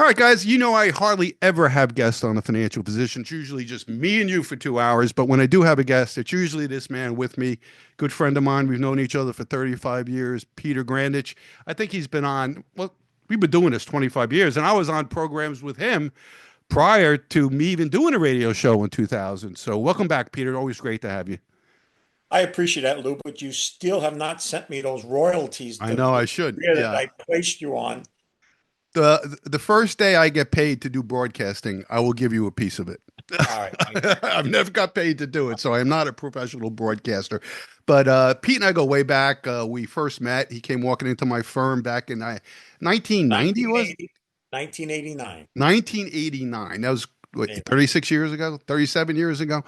All right, guys, you know I hardly ever have guests on the financial position. It's usually just me and you for 2 hours. But when I do have a guest, it's usually this man with me, good friend of mine. We've known each other for 35 years, Peter Grandich. I think he's been on, well, we've been doing this 25 years, and I was on programs with him prior to me even doing a radio show in 2000. So welcome back, Peter. Always great to have you. I appreciate that, Lou, but you still have not sent me those royalties I to know the I should. career that Yeah. I placed you on. The first day I get paid to do broadcasting, I will give you a piece of it. All right. I've never got paid to do it, so I am not a professional broadcaster. But Pete and I go way back. We first met. He came walking into my firm back in 1990, was 1980, 1989. 1989. That was what, 36 years ago, 37 years ago.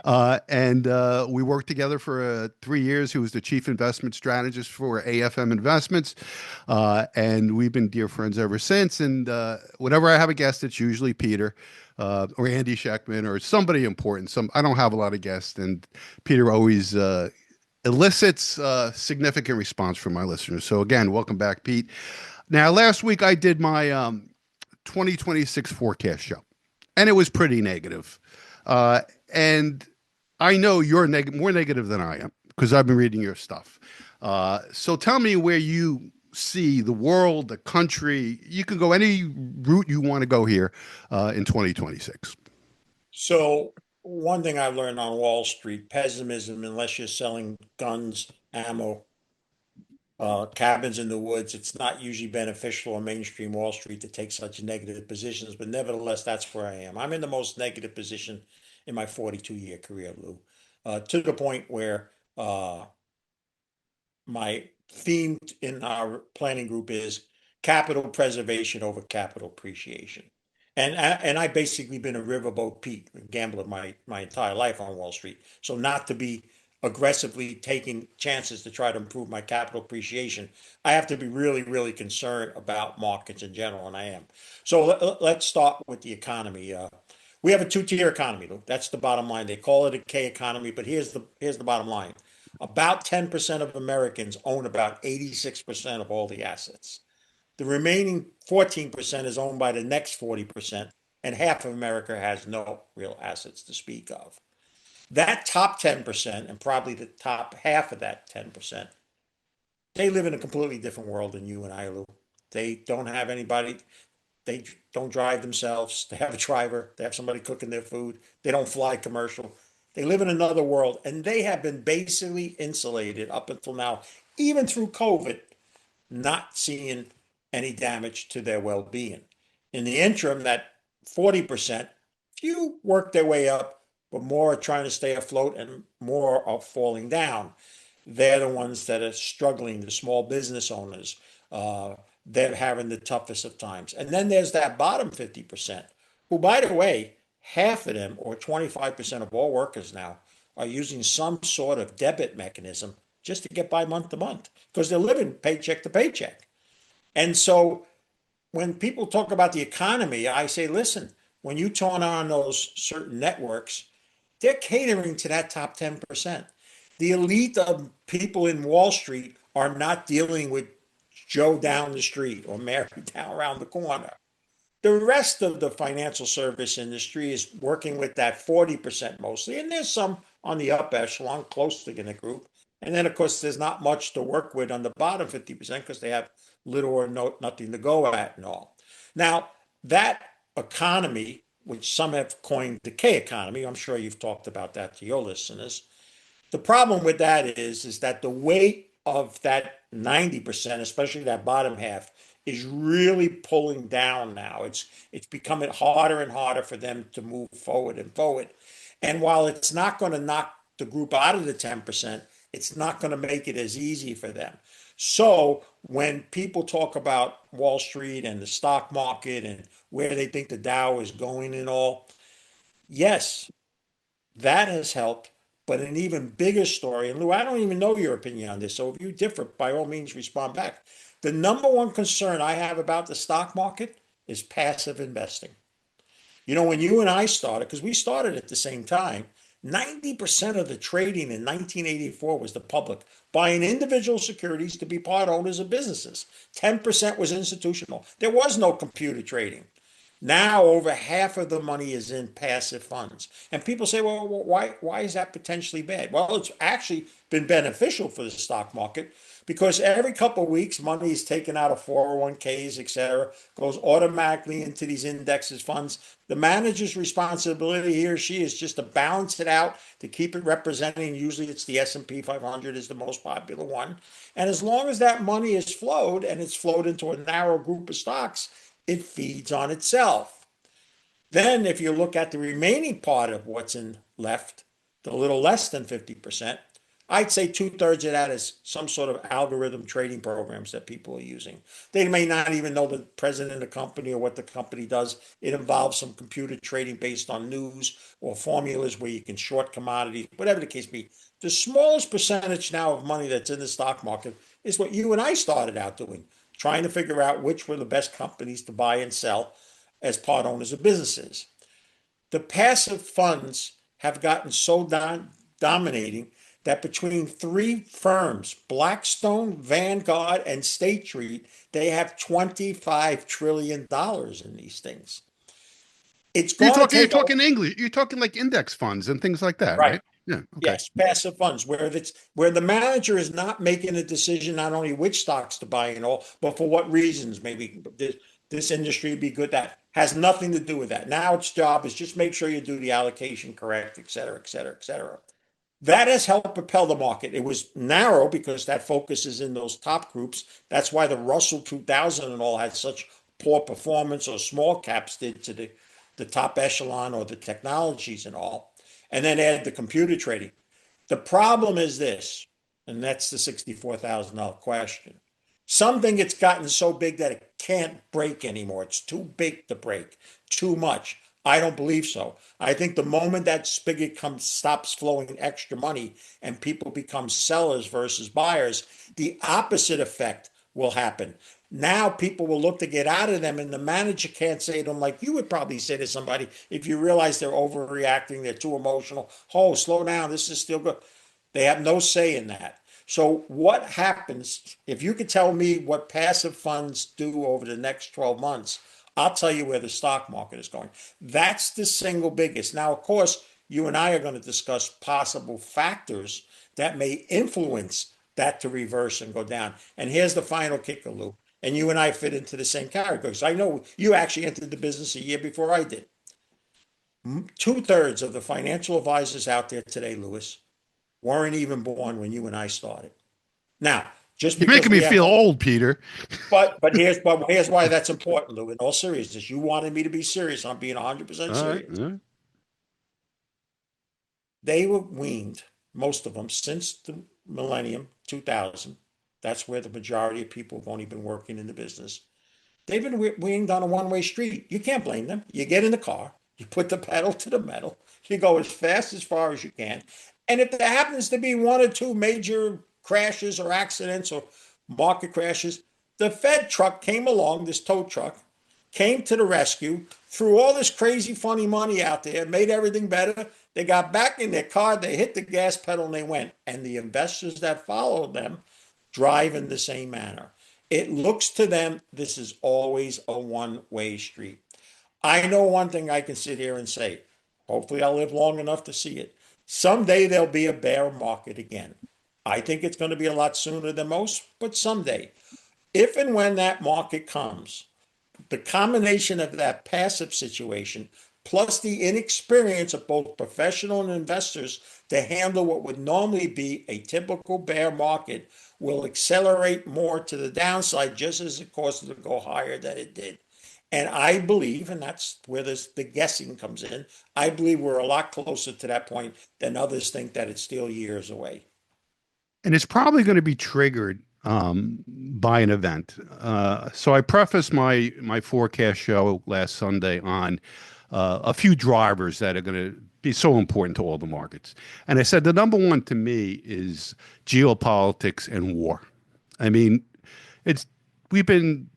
Yep. And we worked together for 3 years. He was the chief investment strategist for AFM Investments. And we've been dear friends ever since. And whenever I have a guest, it's usually Peter. Or Andy Scheckman or somebody important. I don't have a lot of guests, and Peter always elicits significant response from my listeners. So again, welcome back, Pete. Now, last week I did my 2026 forecast show, and it was pretty negative. And I know you're more negative than I am because I've been reading your stuff. So tell me where you see the world, the country. You can go any route you want to go here in 2026. So, one thing I've learned on Wall Street, pessimism, unless you're selling guns, ammo, cabins in the woods, it's not usually beneficial on mainstream Wall Street to take such negative positions. But nevertheless, that's where I am. I'm in the most negative position in my 42-year career, Lou, to the point where my theme in our planning group is capital preservation over capital appreciation. And I basically been a riverboat Pete, a gambler my entire life on Wall Street. So not to be aggressively taking chances to try to improve my capital appreciation, I have to be really, really concerned about markets in general, and I am. So let's start with the economy. We have a two-tier economy, Luke. That's the bottom line. They call it a K economy, but here's the bottom line. About 10% of Americans own about 86% of all the assets. The remaining 14% is owned by the next 40%, and half of America has no real assets to speak of. That top 10%, and probably the top half of that 10%, they live in a completely different world than you and I, Lou. They don't have anybody, they don't drive themselves. They have a driver, they have somebody cooking their food, they don't fly commercial. They live in another world, and they have been basically insulated up until now, even through COVID, not seeing any damage to their well being. In the interim, that 40%, few work their way up, but more are trying to stay afloat and more are falling down. They're the ones that are struggling, the small business owners. They're having the toughest of times. And then there's that bottom 50%, who, by the way, half of them, or 25% of all workers now, are using some sort of debit mechanism just to get by month to month because they're living paycheck to paycheck. And so when people talk about the economy, I say, listen, when you turn on those certain networks, they're catering to that top 10%. The elite of people in Wall Street are not dealing with Joe down the street or Mary down around the corner. The rest of the financial service industry is working with that 40% mostly. And there's some on the up echelon, close to the group. And then, of course, there's not much to work with on the bottom 50% because they have little or nothing to go at and all. Now, that economy, which some have coined the K economy, I'm sure you've talked about that to your listeners. The problem with that is that the weight of that 90%, especially that bottom half, is really pulling down now. It's becoming harder and harder for them to move forward and forward. And while it's not going to knock the group out of the 10%, it's not going to make it as easy for them. So when people talk about Wall Street and the stock market and where they think the Dow is going and all, yes, that has helped. But an even bigger story, and Lou, I don't even know your opinion on this, so if you differ, by all means, respond back. The number one concern I have about the stock market is passive investing. You know, when you and I started, because we started at the same time, 90% of the trading in 1984 was the public buying individual securities to be part owners of businesses. 10% was institutional. There was no computer trading. Now over half of the money is in passive funds. And people say, well, why is that potentially bad? Well, it's actually been beneficial for the stock market because every couple of weeks, money is taken out of 401ks, et cetera, goes automatically into these indexes funds. The manager's responsibility, he or she, is just to balance it out, to keep it representing. Usually it's the S&P 500 is the most popular one. And as long as that money is flowed and it's flowed into a narrow group of stocks, it feeds on itself. Then, if you look at the remaining part of what's in left, the little less than 50%, I'd say two-thirds of that is some sort of algorithm trading programs that people are using. They may not even know the president of the company or what the company does. It involves some computer trading based on news or formulas where you can short commodities, whatever the case be. The smallest percentage now of money that's in the stock market is what you and I started out doing, trying to figure out which were the best companies to buy and sell as part owners of businesses. The passive funds have gotten so dominating that between three firms, Blackstone, Vanguard, and State Street, they have $25 trillion in these things. It's going to You're take, talking English. You're talking like index funds and things like that, right? right? Yeah. Okay. Yes, passive funds, where the manager is not making a decision not only which stocks to buy and all, but for what reasons. Maybe this industry would be good. That has nothing to do with that. Now its job is just make sure you do the allocation correct, et cetera, et cetera, et cetera. That has helped propel the market. It was narrow because that focus is in those top groups. That's why the Russell 2000 and all had such poor performance, or small caps did to the top echelon or the technologies and all. And then add the computer trading. The problem is this, and that's the $64,000 question. Something it's gotten so big that it can't break anymore. It's too big to break, too much. I don't believe so. I think the moment that spigot stops flowing extra money and people become sellers versus buyers, the opposite effect will happen. Now people will look to get out of them, and the manager can't say to them like you would probably say to somebody if you realize they're overreacting, they're too emotional. Oh, slow down. This is still good. They have no say in that. So what happens if you could tell me what passive funds do over the next 12 months? I'll tell you where the stock market is going. That's the single biggest. Now, of course, you and I are going to discuss possible factors that may influence that to reverse and go down. And here's the final kicker, Lou. And you and I fit into the same category because I know you actually entered the business a year before I did. Two-thirds of the financial advisors out there today, Lewis, weren't even born when you and I started. Now, just You're because making we me have, feel old, Peter. but here's why that's important, Lou. In all seriousness, you wanted me to be serious. I'm being 100% All right. serious. All right. They were weaned, most of them, since the millennium 2000. That's where the majority of people have only been working in the business. They've been weaned on a one-way street. You can't blame them. You get in the car, you put the pedal to the metal, you go as fast as far as you can. And if there happens to be one or two major crashes or accidents or market crashes, the Fed truck came along, this tow truck, came to the rescue, threw all this crazy funny money out there, made everything better. They got back in their car, they hit the gas pedal, and they went. And the investors that followed them drive in the same manner. It looks to them this is always a one-way street. I know one thing I can sit here and say. Hopefully, I'll live long enough to see it. Someday there'll be a bear market again. I think it's going to be a lot sooner than most, but someday. If and when that market comes, the combination of that passive situation plus the inexperience of both professional and investors to handle what would normally be a typical bear market will accelerate more to the downside just as it caused it to go higher than it did. And I believe, and that's where the guessing comes in, I believe we're a lot closer to that point than others think that it's still years away. And it's probably going to be triggered by an event. So I prefaced my forecast show last Sunday on a few drivers that are going to be so important to all the markets. And I said the number one to me is geopolitics and war. I mean, it's we've been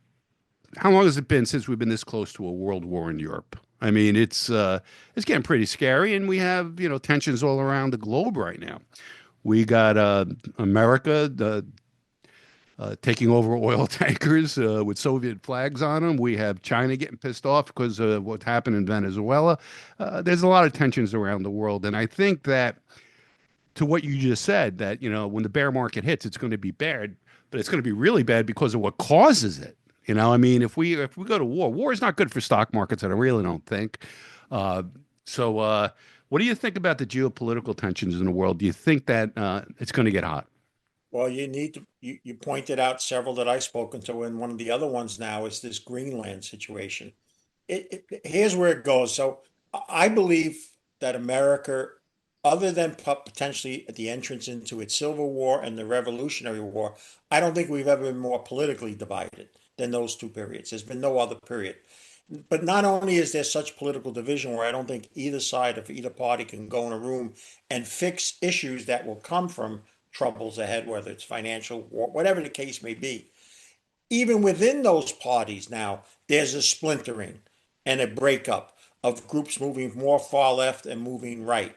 how long has it been since we've been this close to a world war in Europe? I mean, it's getting pretty scary, and we have tensions all around the globe right now. We got America taking over oil tankers with Soviet flags on them. We have China getting pissed off because of what happened in Venezuela. There's a lot of tensions around the world, and I think that to what you just said, that when the bear market hits, it's going to be bad, but it's going to be really bad because of what causes it. I mean, if we go to war is not good for stock markets. I really don't think. Uh, so, what do you think about the geopolitical tensions in the world? Do you think that it's going to get hot? Well, you pointed out several that I've spoken to, and one of the other ones now is this Greenland situation. Here's where it goes. So I believe that America, other than potentially at the entrance into its Civil War and the Revolutionary War, I don't think we've ever been more politically divided than those two periods. There's been no other period. But not only is there such political division where I don't think either side of either party can go in a room and fix issues that will come from troubles ahead, whether it's financial, war, whatever the case may be. Even within those parties now, there's a splintering and a breakup of groups moving more far left and moving right.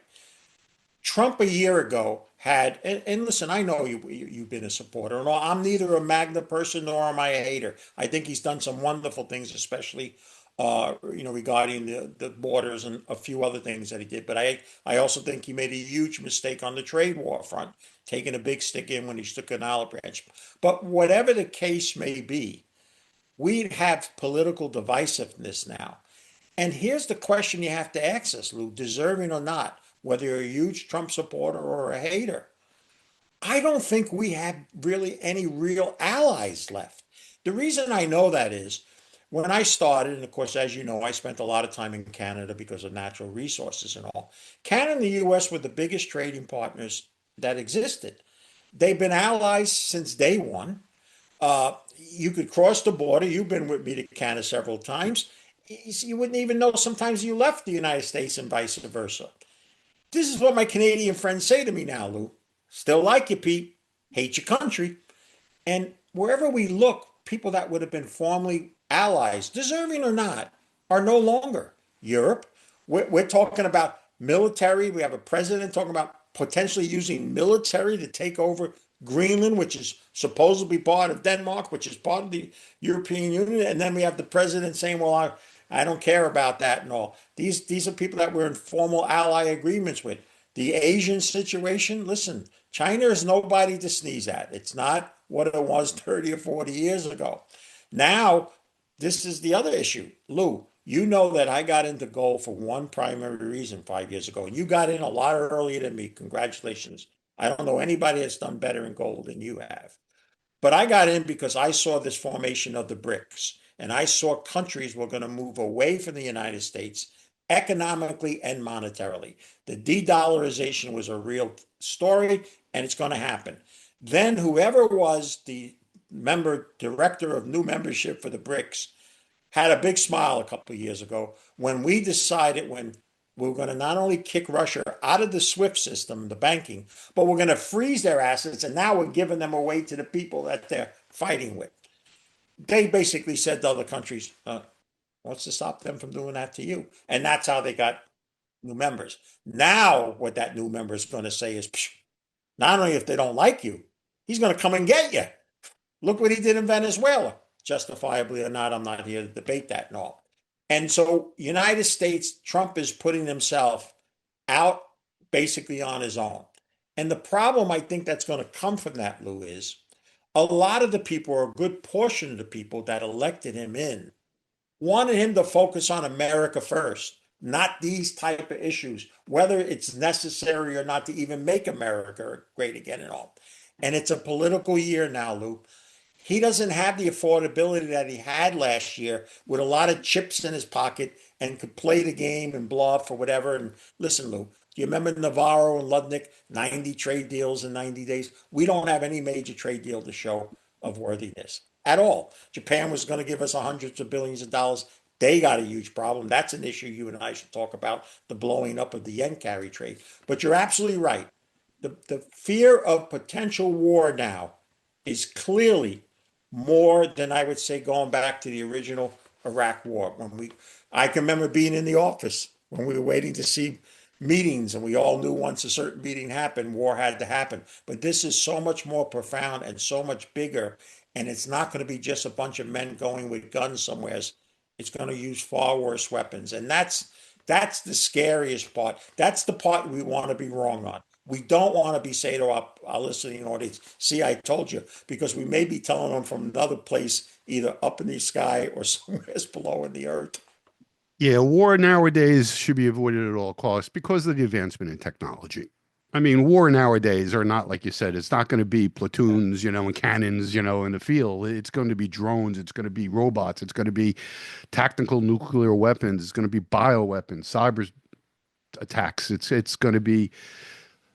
Trump a year ago had, and listen, I know you've been a supporter, and all. I'm neither a MAGA person nor am I a hater. I think he's done some wonderful things, especially regarding the borders and a few other things that he did. But I also think he made a huge mistake on the trade war front, taking a big stick in when he took an olive branch. But whatever the case may be, we have political divisiveness now. And here's the question you have to ask us, Lou, deserving or not, whether you're a huge Trump supporter or a hater. I don't think we have really any real allies left. The reason I know that is when I started, and of course, as you know, I spent a lot of time in Canada because of natural resources and all. Canada and the US were the biggest trading partners that existed. They've been allies since day one. You could cross the border. You've been with me to Canada several times. You wouldn't even know sometimes you left the United States and vice versa. This is what my Canadian friends say to me now, Lou. Still like you, Pete. Hate your country. And wherever we look, people that would have been formerly allies, deserving or not, are no longer. Europe, we're talking about military. We have a president talking about potentially using military to take over Greenland, which is supposedly part of Denmark, which is part of the European Union. And then we have the president saying, well, I don't care about that and all. These are people that we're in formal ally agreements with. The Asian situation, listen, China is nobody to sneeze at. It's not what it was 30 or 40 years ago. Now, this is the other issue. Lou, you know that I got into gold for one primary reason 5 years ago. And you got in a lot earlier than me. Congratulations. I don't know anybody that's done better in gold than you have. But I got in because I saw this formation of the BRICS, and I saw countries were going to move away from the United States economically and monetarily. The de-dollarization was a real story, and it's going to happen. Then whoever was the member director of new membership for the BRICS had a big smile a couple of years ago when we decided when we were going to not only kick Russia out of the SWIFT system, the banking, but we're going to freeze their assets, and now we're giving them away to the people that they're fighting with. They basically said to other countries, what's to stop them from doing that to you? And that's how they got new members. Now, what that new member is going to say is, not only if they don't like you, he's going to come and get you. Look what he did in Venezuela. Justifiably or not, I'm not here to debate that and all. And so, United States, Trump is putting himself out basically on his own. And the problem I think that's going to come from that, Lou, is a lot of the people, or a good portion of the people that elected him in, wanted him to focus on America first, not these type of issues, whether it's necessary or not to even make America great again and all. And it's a political year now, Lou. He doesn't have the affordability that he had last year with a lot of chips in his pocket and could play the game and bluff or whatever. And listen, Lou, do you remember Navarro and Ludnick, 90 trade deals in 90 days? We don't have any major trade deal to show of worthiness at all. Japan was going to give us hundreds of billions of dollars. They got a huge problem. That's an issue you and I should talk about, the blowing up of the yen carry trade. But you're absolutely right. The fear of potential war now is clearly more than I would say going back to the original Iraq war. I can remember being in the office when we were waiting to see meetings, and we all knew once a certain meeting happened, war had to happen. But this is so much more profound and so much bigger, and it's not going to be just a bunch of men going with guns somewhere. It's going to use far worse weapons, and that's the scariest part. That's the part we want to be wrong on. We don't want to be say to our listening audience, "See, I told you," because we may be telling them from another place, either up in the sky or somewhere below in the earth. Yeah, war nowadays should be avoided at all costs because of the advancement in technology. I mean, war nowadays are not like you said. It's not going to be platoons, and cannons, in the field. It's going to be drones. It's going to be robots. It's going to be tactical nuclear weapons. It's going to be bioweapons, cyber attacks. It's going to be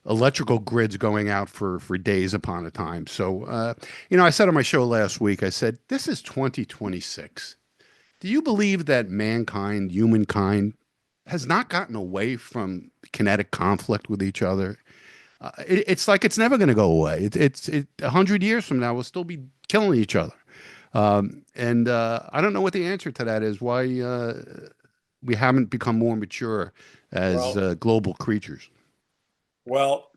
electrical grids going out for days upon a time. So, I said on my show last week, I said this is 2026. Do you believe that mankind, humankind, has not gotten away from kinetic conflict with each other? It's like it's never going to go away. 100 years from now, we'll still be killing each other. And I don't know what the answer to that is. Why we haven't become more mature as Well, global creatures. well,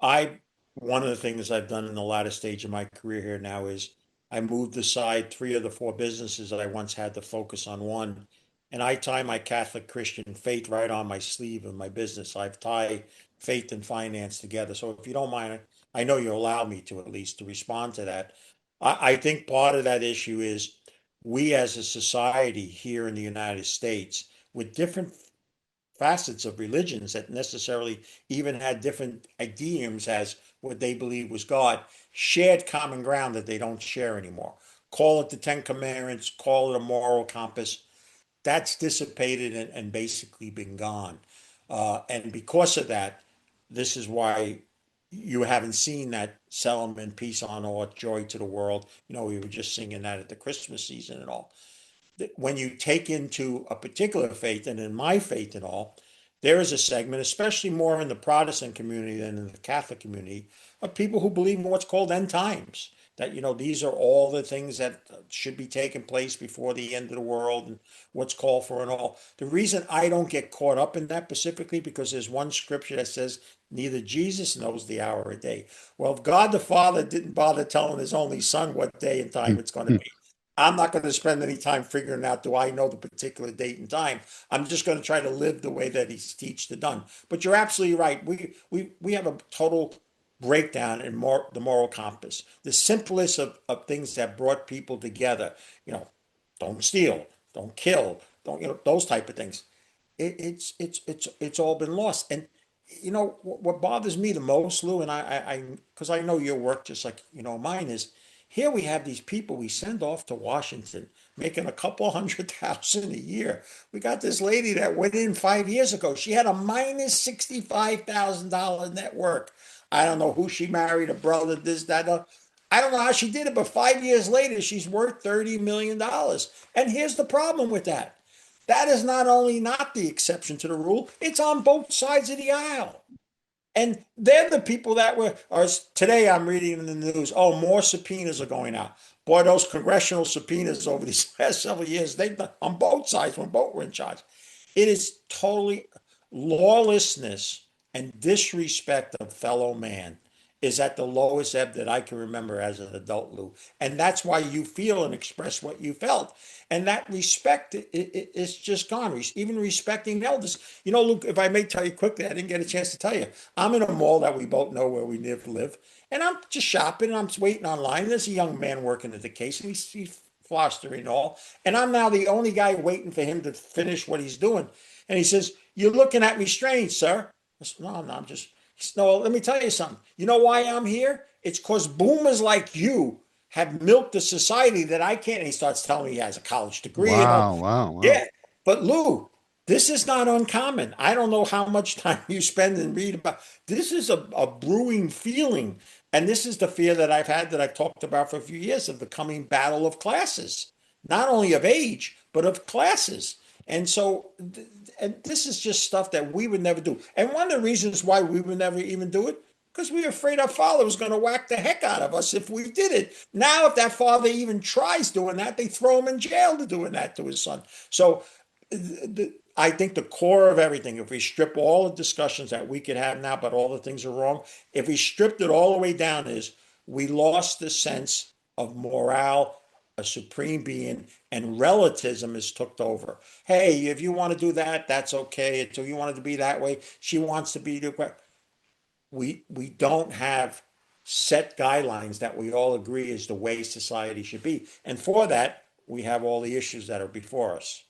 I one of the things I've done in the latter stage of my career here now is I moved aside three of the four businesses that I once had to focus on one, and I tie my Catholic Christian faith right on my sleeve of my business. I've tied faith and finance together. So if you don't mind, I know you allow me to at least to respond to that. I think part of that issue is we as a society here in the United States with different facets of religions that necessarily even had different idioms as what they believe was God, shared common ground that they don't share anymore. Call it the Ten Commandments, call it a moral compass. That's dissipated and basically been gone. And because of that, this is why you haven't seen that settlement, peace on earth, joy to the world. We were just singing that at the Christmas season and all when you take into a particular faith, and in my faith and all, there is a segment, especially more in the Protestant community than in the Catholic community, of people who believe in what's called end times. That, these are all the things that should be taking place before the end of the world and what's called for and all. The reason I don't get caught up in that specifically because there's one scripture that says, neither Jesus knows the hour or day. Well, if God the Father didn't bother telling his only son what day and time it's going to be, I'm not going to spend any time figuring out, do I know the particular date and time? I'm just going to try to live the way that he's teached it done. But you're absolutely right. We have a total breakdown in the moral compass. The simplest of things that brought people together, you know, don't steal, don't kill, don't, those type of things. It's all been lost. And what bothers me the most, Lou, and because I know your work just like mine is. Here we have these people we send off to Washington making a couple 100,000 a year. We got this lady that went in 5 years ago. She had a minus $65,000 net worth. I don't know who she married, a brother, this, that. I don't know how she did it, but 5 years later, she's worth $30 million. And here's the problem with that. That is not only not the exception to the rule, it's on both sides of the aisle. And they're the people that are today I'm reading in the news, oh, more subpoenas are going out. Boy, those congressional subpoenas over these last several years, they've done on both sides when both were in charge. It is totally lawlessness and disrespect of fellow man is at the lowest ebb that I can remember as an adult, Lou. And that's why you feel and express what you felt. And that respect is just gone. Even respecting elders. Luke, if I may tell you quickly, I didn't get a chance to tell you. I'm in a mall that we both know where we live. And I'm just shopping and I'm waiting online. There's a young man working at the case and he's flostering and all. And I'm now the only guy waiting for him to finish what he's doing. And he says, "You're looking at me strange, sir." I said, "No, I'm just." No, let me tell you something. You know why I'm here? It's because boomers like you have milked a society that I can't. And he starts telling me he has a college degree and all. Wow, wow, wow. Yeah, but Lou, this is not uncommon. I don't know how much time you spend and read about. This is a brewing feeling, and this is the fear that I've had that I've talked about for a few years of the coming battle of classes, not only of age but of classes. And so, and this is just stuff that we would never do. And one of the reasons why we would never even do it, because we were afraid our father was going to whack the heck out of us if we did it. Now, if that father even tries doing that, they throw him in jail to doing that to his son. So I think the core of everything, if we strip all the discussions that we could have now, but all the things are wrong, if we stripped it all the way down, is we lost the sense of morale, a supreme being, and relativism is took over. Hey, if you want to do that, that's okay. So you want it to be that way. She wants to be the way. We don't have set guidelines that we all agree is the way society should be. And for that, we have all the issues that are before us.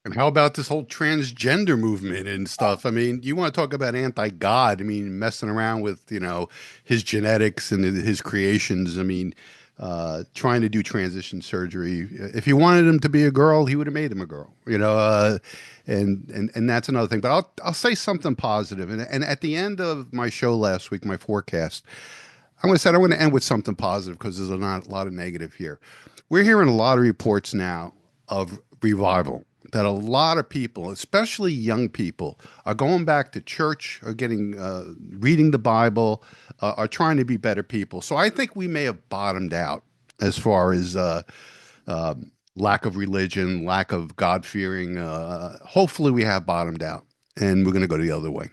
And how about this whole transgender movement and stuff? I mean, you want to talk about anti-God? I mean, messing around with, his genetics and his creations. I mean, trying to do transition surgery. If he wanted him to be a girl, he would have made him a girl, and that's another thing. But I'll say something positive. And at the end of my show last week, my forecast, I want to end with something positive because there's not a lot of negative here. We're hearing a lot of reports now of revival that a lot of people, especially young people, are going back to church, are getting reading the Bible, are trying to be better people. So I think we may have bottomed out as far as uh, lack of religion, lack of God fearing. Hopefully, we have bottomed out, and we're going to go the other way.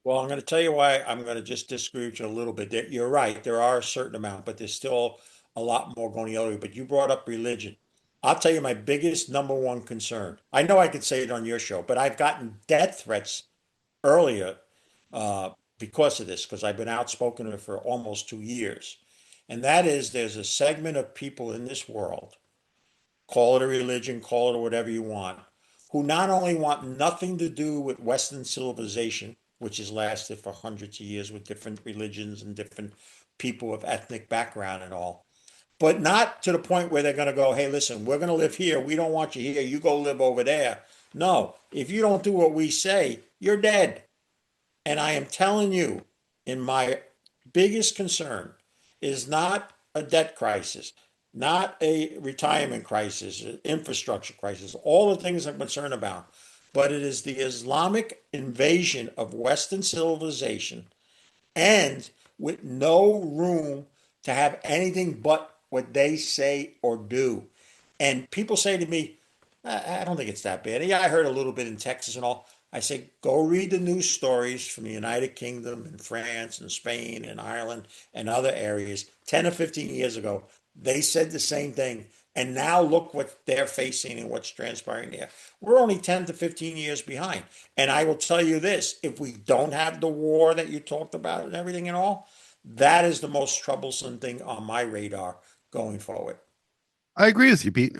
Well, I'm going to tell you why I'm going to just disagree with you a little bit. You're right. There are a certain amount, but there's still a lot more going the other way. But you brought up religion. I'll tell you my biggest number one concern. I know I could say it on your show, but I've gotten death threats earlier uh, because of this, because I've been outspoken for almost 2 years. And that is there's a segment of people in this world, call it a religion, call it whatever you want, who not only want nothing to do with Western civilization, which has lasted for hundreds of years with different religions and different people of ethnic background and all, but not to the point where they're going to go, hey, listen, we're going to live here. We don't want you here. You go live over there. No, if you don't do what we say, you're dead. And I am telling you, in my biggest concern is not a debt crisis, not a retirement crisis, an infrastructure crisis, all the things I'm concerned about, but it is the Islamic invasion of Western civilization and with no room to have anything but what they say or do. And people say to me, I don't think it's that bad. Yeah, I heard a little bit in Texas and all. I say, go read the news stories from the United Kingdom and France and Spain and Ireland and other areas 10 or 15 years ago. They said the same thing. And now look what they're facing and what's transpiring there. We're only 10 to 15 years behind. And I will tell you this, if we don't have the war that you talked about and everything and all, that is the most troublesome thing on my radar going forward. I agree with you, Pete.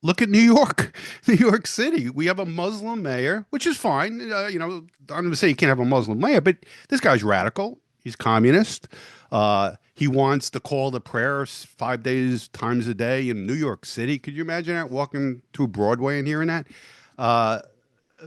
Look at New York, New York City. We have a Muslim mayor, which is fine. I'm going to say you can't have a Muslim mayor, but this guy's radical. He's communist. He wants to call the prayers 5 days times a day in New York City. Could you imagine that walking through Broadway and hearing that? Uh,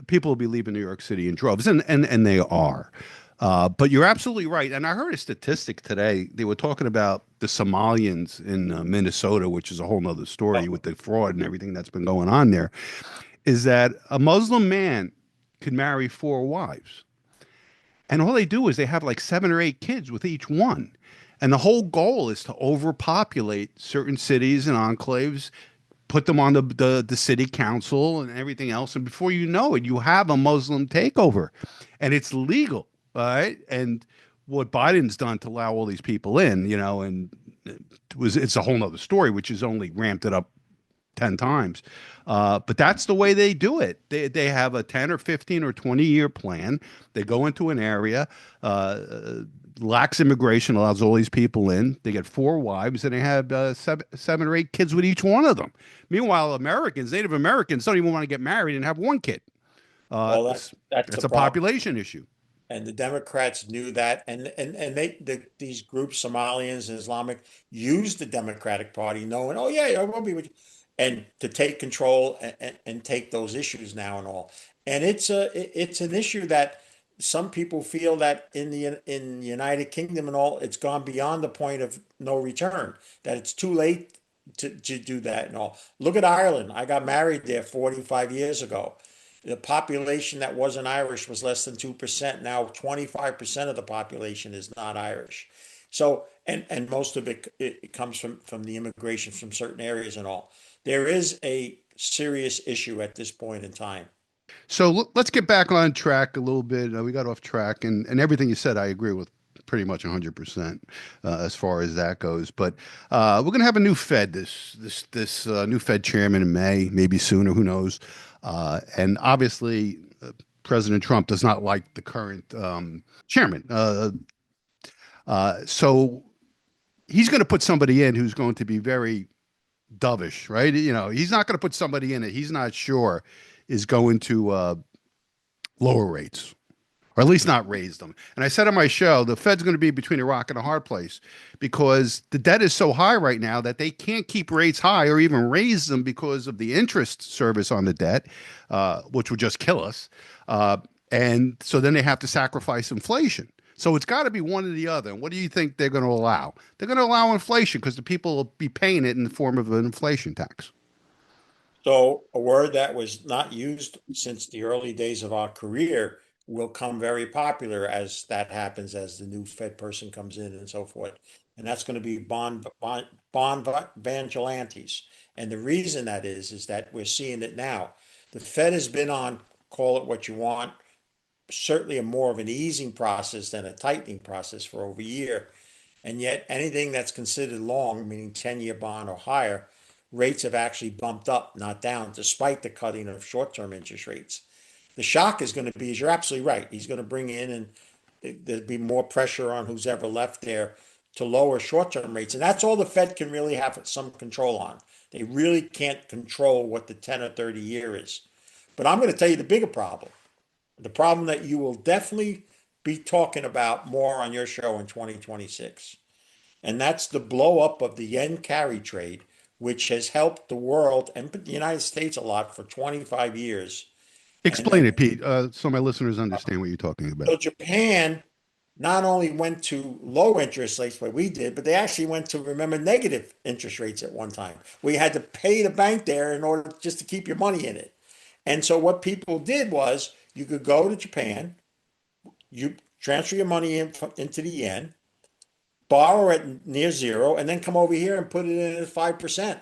People will be leaving New York City in droves, and they are. But you're absolutely right. And I heard a statistic today. They were talking about the Somalians in Minnesota, which is a whole nother story with the fraud and everything that's been going on there. Is that a Muslim man could marry four wives, and all they do is they have like 7 or 8 kids with each one. And the whole goal is to overpopulate certain cities and enclaves, put them on the city council and everything else. And before you know it, you have a Muslim takeover, and it's legal. All right. And what Biden's done to allow all these people in, and it's a whole nother story, which has only ramped it up 10 times. But that's the way they do it. They have a 10 or 15 or 20-year plan. They go into an area, lax immigration allows all these people in. They get four wives and they have 7 or 8 kids with each one of them. Meanwhile, Native Americans don't even want to get married and have one kid. Uh, Well, that's the that's a problem. population issue. And the Democrats knew that, and these groups, Somalians and Islamic, used the Democratic Party, knowing, oh yeah, I will be with you, and to take control and take those issues now and all. And it's an issue that some people feel that in the United Kingdom and all, it's gone beyond the point of no return, that it's too late to do that and all. Look at Ireland. I got married there 45 years ago. The population that wasn't Irish was less than 2%. Now 25% of the population is not Irish. So, and most of it comes from the immigration from certain areas and all. There is a serious issue at this point in time. So let's get back on track a little bit. We got off track, and everything you said, I agree with pretty much 100% as far as that goes. But we're going to have a new Fed, this new Fed chairman in May, maybe sooner, who knows? And obviously, President Trump does not like the current chairman. So he's going to put somebody in who's going to be very dovish, right? You know, he's not going to put somebody in it he's not sure is going to lower rates, or at least not raise them. And I said on my show, the Fed's going to be between a rock and a hard place because the debt is so high right now that they can't keep rates high or even raise them because of the interest service on the debt, which would just kill us. And so then they have to sacrifice inflation. So it's got to be one or the other. And what do you think they're going to allow? They're going to allow inflation because the people will be paying it in the form of an inflation tax. So a word that was not used since the early days of our career will come very popular as that happens, as the new Fed person comes in and so forth. And that's going to be bond vigilantes. And the reason that is that we're seeing it now. The Fed has been on, call it what you want, certainly a more of an easing process than a tightening process for over a year. And yet anything that's considered long, meaning 10-year bond or higher, rates have actually bumped up, not down, despite the cutting of short-term interest rates. The shock is going to be, is you're absolutely right. He's going to bring in, and there'll be more pressure on who's ever left there to lower short-term rates. And that's all the Fed can really have some control on. They really can't control what the 10 or 30 year is. But I'm going to tell you the bigger problem. The problem that you will definitely be talking about more on your show in 2026. And that's the blow up of the yen carry trade, which has helped the world and the United States a lot for 25 years. And Explain then it, Pete, so my listeners understand what you're talking about. so Japan not only went to low interest rates, like we did, but they actually went to, remember, negative interest rates at one time. We had to pay the bank there in order just to keep your money in it. And so what people did was you could go to Japan, you transfer your money into the yen, borrow at near zero, and then come over here and put it in at 5%.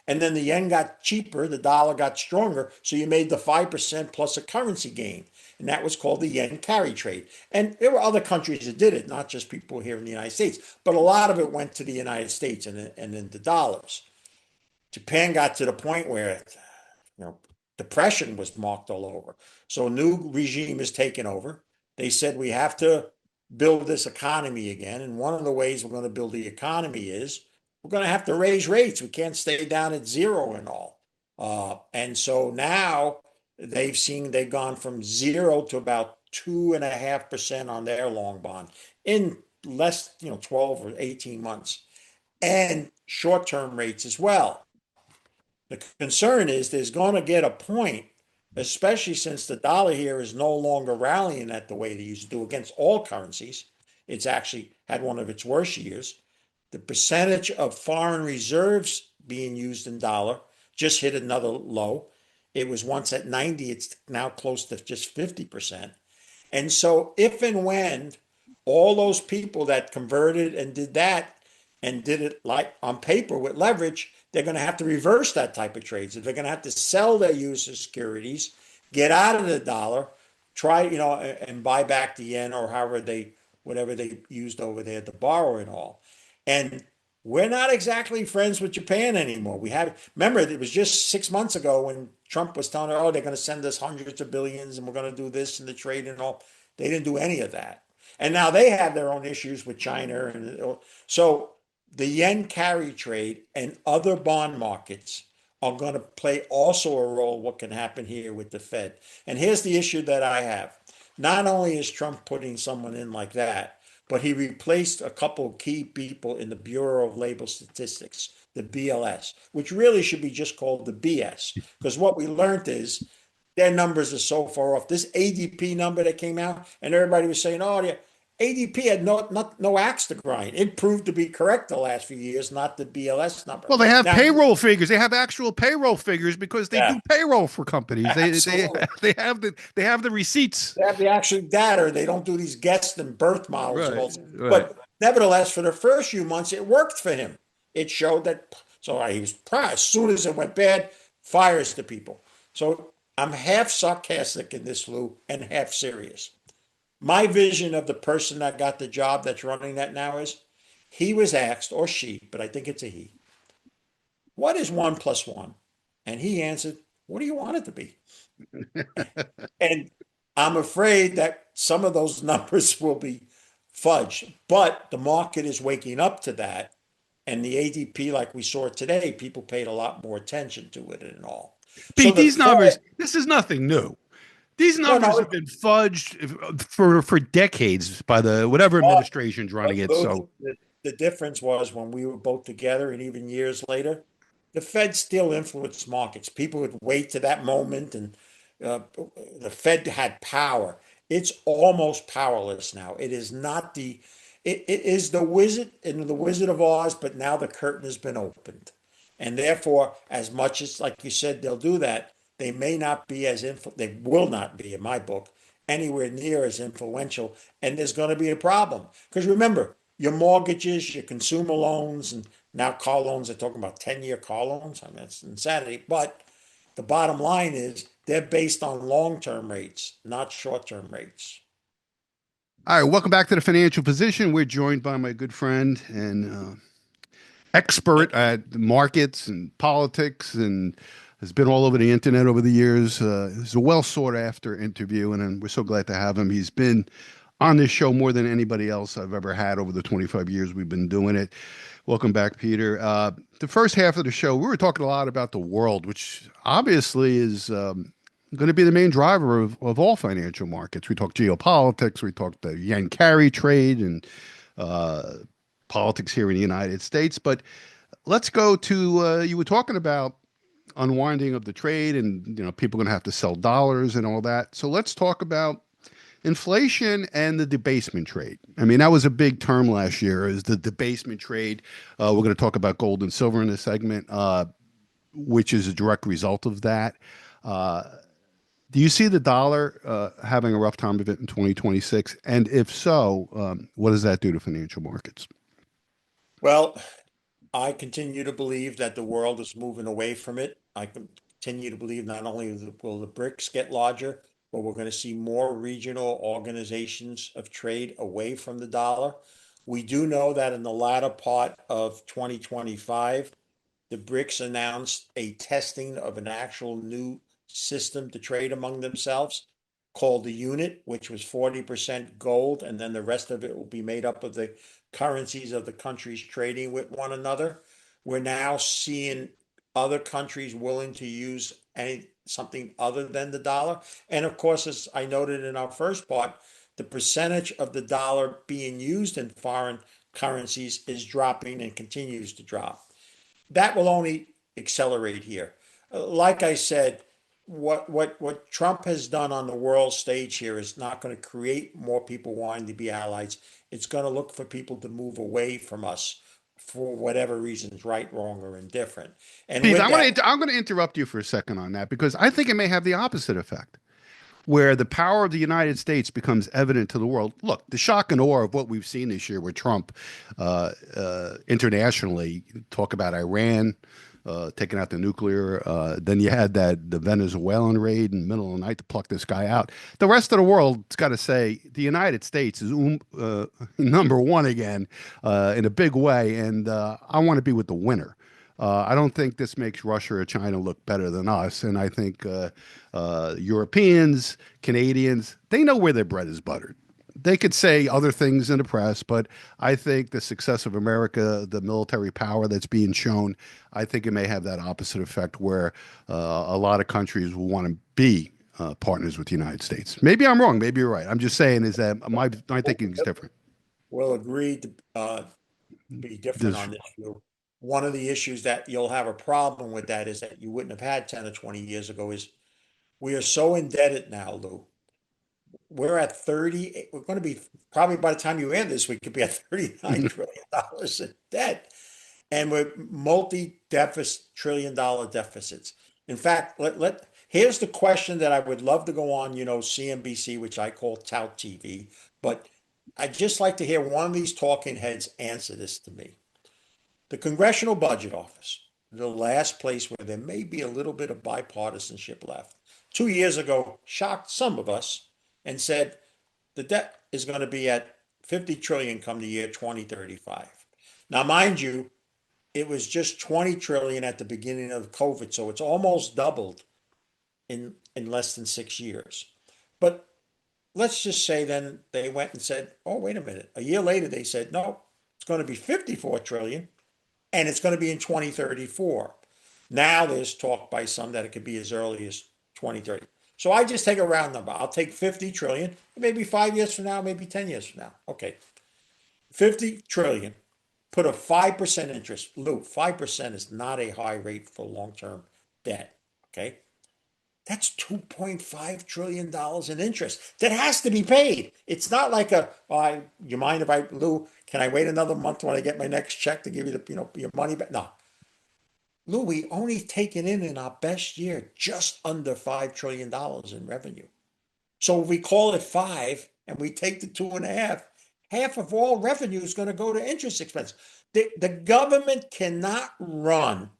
And then the yen got cheaper, the dollar got stronger, so you made the 5% plus a currency gain. And that was called the yen carry trade. And there were other countries that did it, not just people here in the United States, but a lot of it went to the United States and in the dollars. Japan got to the point where, you know, depression was marked all over. So a new regime is taken over. They said we have to build this economy again. And one of the ways we're going to build the economy is we're going to have to raise rates. We can't stay down at zero and all. And so now they've gone from zero to about 2.5% on their long bond in less, 12 or 18 months, and short-term rates as well. The concern is there's going to get a point, especially since the dollar here is no longer rallying at the way they used to do against all currencies. It's actually had one of its worst years. The percentage of foreign reserves being used in dollar just hit another low. It was once at 90, it's now close to just 50%. And so if and when all those people that converted and did that and did it like on paper with leverage, they're going to have to reverse that type of trades. They're going to have to sell their user securities, get out of the dollar, try, and buy back the yen or whatever they used over there to borrow and all. And we're not exactly friends with Japan anymore. Remember, it was just 6 months ago when Trump was telling her, oh, they're going to send us hundreds of billions and we're going to do this and the trade and all. They didn't do any of that. And now they have their own issues with China. And so the yen carry trade and other bond markets are going to play also a role what can happen here with the Fed. And here's the issue that I have. Not only is Trump putting someone in like that, but he replaced a couple of key people in the Bureau of Labor Statistics, the BLS, which really should be just called the BS. Because what we learned is their numbers are so far off. This ADP number that came out, and everybody was saying, oh, yeah, ADP had no axe to grind. It proved to be correct the last few years, not the BLS number. Well, they have Now, payroll figures. They have actual payroll figures because they yeah, do payroll for companies. absolutely. They have the receipts. They have the actual data. They don't do these guest and birth models and Right, all. right. But nevertheless, for the first few months, it worked for him. It showed that. So he was proud. As soon as it went bad, fires the people. So I'm half sarcastic in this, Lou, and half serious. My vision of the person that got the job that's running that now is he was asked, or she, but I think it's a he, what is one plus one? And he answered, what do you want it to be? And I'm afraid that some of those numbers will be fudged, but the market is waking up to that. And the ADP, like we saw today, people paid a lot more attention to it and all. So Pete, the these numbers, Fed, this is nothing new. These no, numbers no, have been fudged for decades by the whatever but, administration's running it. Lou, So the difference was when we were both together and even years later, the Fed still influenced markets. People would wait to that moment, and uh, the Fed had power. It's almost powerless now. It is not it is the wizard in the Wizard of Oz, but now the curtain has been opened. And therefore, as much as, like you said, they'll do that, they may not be they will not be, in my book, anywhere near as influential. And there's going to be a problem. Because remember, your mortgages, your consumer loans, and now car loans, they're talking about 10-year car loans. I mean, that's insanity. But the bottom line is they're based on long-term rates, not short-term rates. all right, welcome back to the Financial Position. We're joined by my good friend and expert at markets and politics, and has been all over the internet over the years. It's a well sought after interview, and we're so glad to have him. He's been on this show more than anybody else I've ever had over the 25 years we've been doing it. Welcome back, Peter. The first half of the show, we were talking a lot about the world, which obviously is going to be the main driver of all financial markets. We talked geopolitics, we talked the yen carry trade, and uh, politics here in the United States. But let's go to you were talking about unwinding of the trade, and people are going to have to sell dollars and all that. So let's talk about inflation and the debasement trade. I mean, that was a big term last year, is the debasement trade. We're going to talk about gold and silver in this segment, which is a direct result of that. Uh, do you see the dollar having a rough time of it in 2026? And if so, what does that do to financial markets? Well, I continue to believe that the world is moving away from it. I continue to believe not only will the BRICS get larger, but we're going to see more regional organizations of trade away from the dollar. We do know that in the latter part of 2025, the BRICS announced a testing of an actual new system to trade among themselves called the unit, which was 40% gold, and then the rest of it will be made up of the currencies of the countries trading with one another. We're now seeing other countries willing to use something other than the dollar. And of course, as I noted in our first part, the percentage of the dollar being used in foreign currencies is dropping and continues to drop. That will only accelerate here. Like I said, what Trump has done on the world stage here is not going to create more people wanting to be allies. It's going to look for people to move away from us for whatever reasons, right, wrong, or indifferent. And Pete, with that, I'm going to interrupt you for a second on that because I think it may have the opposite effect, where the power of the United States becomes evident to the world. Look, the shock and awe of what we've seen this year with Trump internationally, talk about Iran taking out the nuclear. Then you had the Venezuelan raid in the middle of the night to pluck this guy out. The rest of the world's got to say the United States is number one again in a big way, and I want to be with the winner. I don't think this makes Russia or China look better than us. And I think Europeans, Canadians, they know where their bread is buttered. They could say other things in the press, but I think the success of America, the military power that's being shown, I think it may have that opposite effect where a lot of countries will want to be partners with the United States. Maybe I'm wrong. Maybe you're right. I'm just saying is that my thinking is different. we'll agree to be different This on this view. One of the issues that you'll have a problem with that is that you wouldn't have had 10 or 20 years ago is we are so indebted now, Lou. We're at 30, we're going to be probably by the time you end this, we could be at $39 trillion in debt. And we're multi-deficit trillion-dollar deficits. In fact, here's the question that I would love to go on, CNBC, which I call tout TV, but I'd just like to hear one of these talking heads answer this to me. The Congressional Budget Office the last place where there may be a little bit of bipartisanship left. 2 years ago, shocked some of us and said the debt is going to be at 50 trillion come the year 2035. Now, mind you, it was just 20 trillion at the beginning of COVID, so it's almost doubled in less than 6 years. But let's just say then they went and said, oh, wait a minute. A year later, they said, no, it's going to be 54 trillion and it's going to be in 2034. Now there's talk by some that it could be as early as 2030. So I just take a round number. I'll take 50 trillion, maybe 5 years from now, maybe 10 years from now. Okay. 50 trillion, put a 5% interest. Lou, 5% is not a high rate for long-term debt. Okay. That's $2.5 trillion in interest that has to be paid. It's not like you mind if Lou, can I wait another month when I get my next check to give you your money back? No. Lou, we only taken in our best year just under $5 trillion in revenue. So if we call it five and we take the 2.5, half of all revenue is going to go to interest expense. The government cannot run,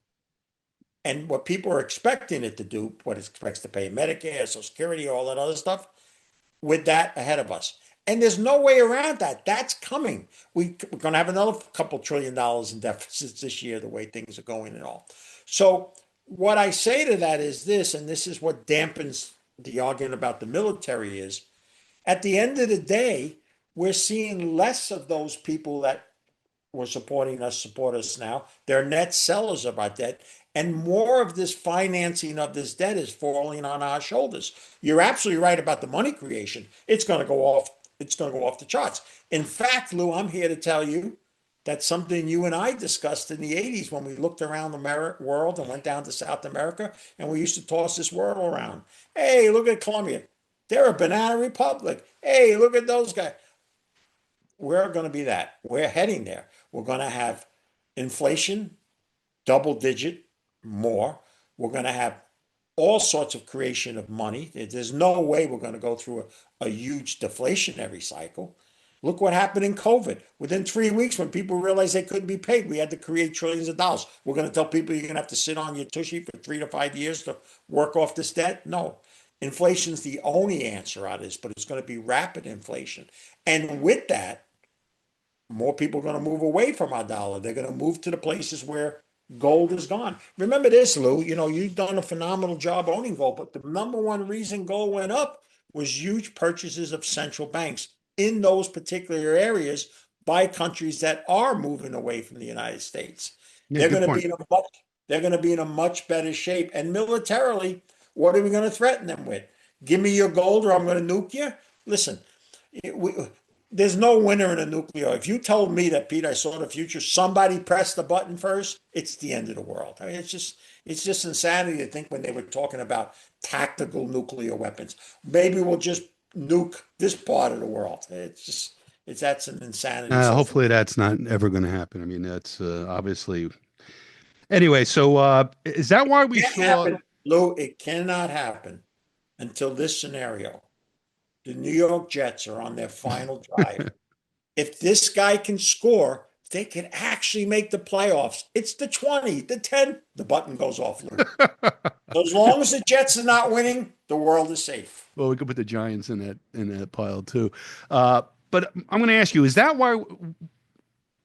and what people are expecting it to do, what it expects to pay Medicare, Social Security, all that other stuff, with that ahead of us. And there's no way around that. That's coming. We're going to have another couple $1 trillion in deficits this year, the way things are going and all. So what I say to that is this, and this is what dampens the argument about the military is, at the end of the day, we're seeing less of those people that were supporting us support us now. They're net sellers of our debt. And more of this financing of this debt is falling on our shoulders. You're absolutely right about the money creation. It's going to go off. It's going to go off the charts. In fact, Lou, I'm here to tell you that's something you and I discussed in the 80s when we looked around the world and went down to South America and we used to toss this word around. Hey, look at Colombia. They're a banana republic. Hey, look at those guys. We're going to be that. We're heading there. We're going to have inflation, double digit more. We're going to have all sorts of creation of money. There's no way we're going to go through a huge deflationary cycle. Look what happened in COVID. Within 3 weeks, when people realized they couldn't be paid, we had to create trillions of dollars. We're going to tell people you're going to have to sit on your tushy for 3 to 5 years to work off this debt? No. Inflation's the only answer out of this, but it's going to be rapid inflation. And with that, more people are going to move away from our dollar. They're going to move to the places where gold is gone. Remember this, Lou, you've done a phenomenal job owning gold, but the number one reason gold went up was huge purchases of central banks in those particular areas by countries that are moving away from the United States. Yeah, They're good going to be point. in a much they're going to be in a much better shape. And militarily, what are we going to threaten them with? Give me your gold or I'm going to nuke you? Listen, we, there's no winner in a nuclear. If you told me that, Pete, I saw the future, somebody pressed the button first, it's the end of the world. I mean, it's just insanity to think when they were talking about tactical nuclear weapons. Maybe we'll just nuke this part of the world. That's an insanity. So for Hopefully that's not ever going to happen. I mean, that's obviously. Anyway, so is that why we it can't saw? happen, Lou. It cannot happen until this scenario. The New York Jets are on their final drive. If this guy can score, they can actually make the playoffs. It's the 20, the 10, the button goes off, Lou. So as long as the Jets are not winning, the world is safe. Well, we could put the Giants in that pile too. But I'm going to ask you: Is that why?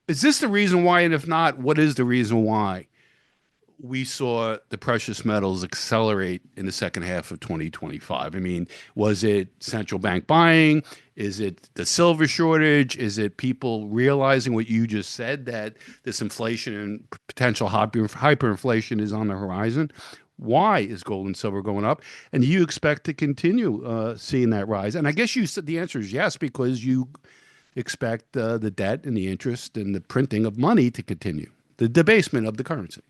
Is this the reason why? And if not, what is the reason why we saw the precious metals accelerate in the second half of 2025? I mean, was it central bank buying? Is it the silver shortage? Is it people realizing what you just said, that this inflation and potential hyperinflation is on the horizon? Why is gold and silver going up? And do you expect to continue seeing that rise? And I guess you said the answer is yes, because you expect the debt and the interest and the printing of money to continue, the debasement of the currency.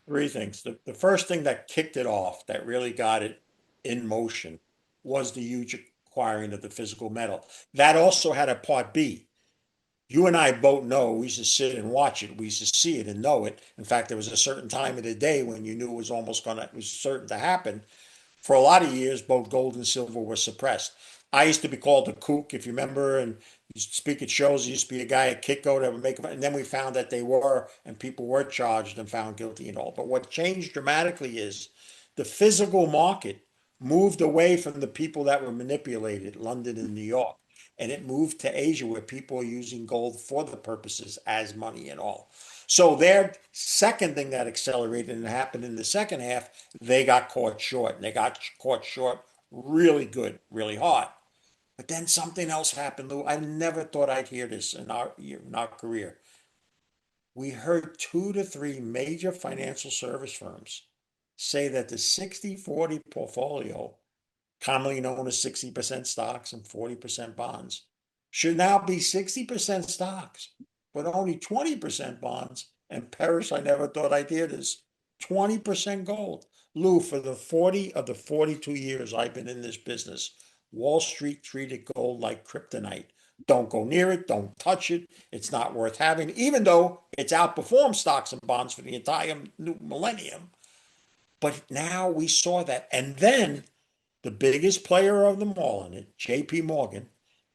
Three things. The first thing that kicked it off, that really got it in motion, was the huge acquiring of the physical metal. That also had a part B. You and I both know, we used to sit and watch it. We used to see it and know it. In fact, there was a certain time of the day when you knew it was certain to happen. For a lot of years, both gold and silver were suppressed. I used to be called a kook, if you remember, and used to speak at shows. There used to be a guy at Kitco that would make them, and then we found that they were, and people were charged and found guilty and all. But what changed dramatically is the physical market moved away from the people that were manipulated, London and New York, and it moved to Asia where people are using gold for the purposes as money and all. So their second thing that accelerated and happened in the second half, they got caught short, and they got caught short really good, really hard. But then something else happened, Lou. I never thought I'd hear this in our career. We heard two to three major financial service firms say that the 60-40 portfolio, commonly known as 60% stocks and 40% bonds, should now be 60% stocks, but only 20% bonds. And perish, I never thought I'd hear this, 20% gold. Lou, for the 40 of the 42 years I've been in this business, Wall Street treated gold like kryptonite. Don't go near it, don't touch it. It's not worth having, even though it's outperformed stocks and bonds for the entire new millennium. But now we saw that. And then the biggest player of them all in it, JP Morgan,